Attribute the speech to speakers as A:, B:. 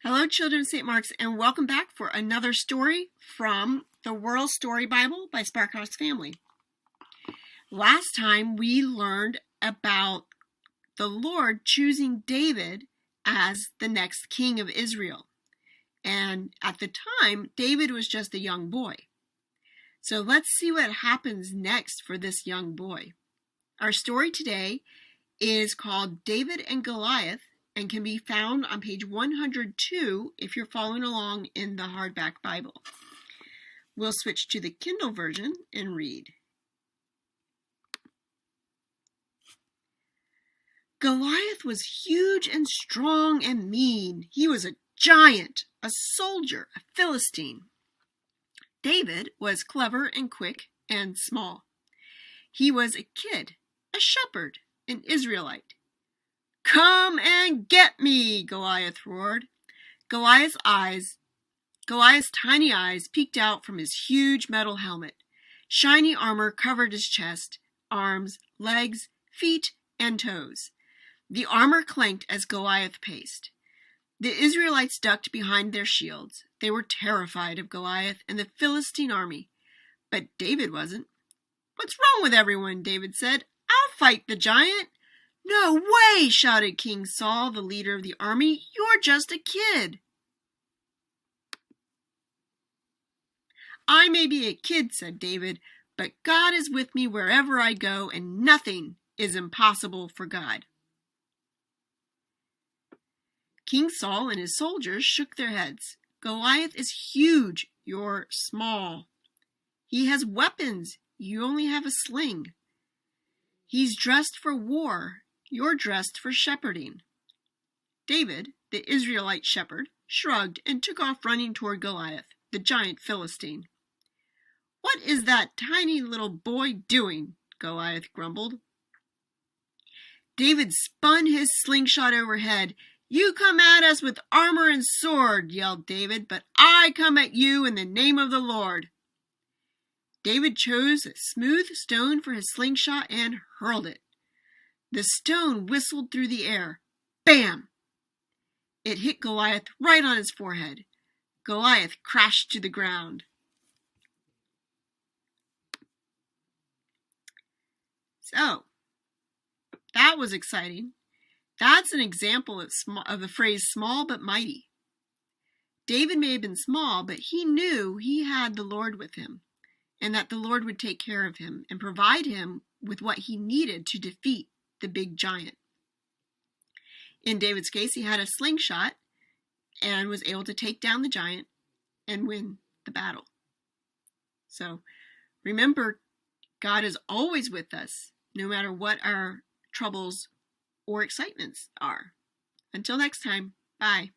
A: Hello, children of St. Mark's, and welcome back for another story from the World Story Bible by Sparkhouse Family. Last time we learned about the Lord choosing David as the next king of Israel. And at the time, David was just a young boy. So let's see what happens next for this young boy. Our story today is called David and Goliath, and can be found on page 102 if you're following along in the hardback Bible. We'll switch to the Kindle version and read. Goliath was huge and strong and mean. He was a giant, a soldier, a Philistine. David was clever and quick and small. He was a kid, a shepherd, an Israelite. "Come and get me," Goliath roared. Goliath's tiny eyes peeked out from his huge metal helmet. Shiny armor covered his chest, arms, legs, feet, and toes. The armor clanked as Goliath paced. The Israelites ducked behind their shields. They were terrified of Goliath and the Philistine army. But David wasn't. "What's wrong with everyone?" David said. "I'll fight the giant." "No way!" shouted King Saul, the leader of the army. "You're just a kid." "I may be a kid," said David, "but God is with me wherever I go, and nothing is impossible for God." King Saul and his soldiers shook their heads. "Goliath is huge. You're small. He has weapons. You only have a sling. He's dressed for war. You're dressed for shepherding." David, the Israelite shepherd, shrugged and took off running toward Goliath, the giant Philistine. "What is that tiny little boy doing?" Goliath grumbled. David spun his slingshot overhead. "You come at us with armor and sword," yelled David, "but I come at you in the name of the Lord." David chose a smooth stone for his slingshot and hurled it. The stone whistled through the air. Bam! It hit Goliath right on his forehead. Goliath crashed to the ground. So, that was exciting. That's an example of the phrase small but mighty. David may have been small, but he knew he had the Lord with him, and that the Lord would take care of him and provide him with what he needed to defeat the big giant. In David's case, he had a slingshot and was able to take down the giant and win the battle. So remember, God is always with us, no matter what our troubles or excitements are. Until next time, bye.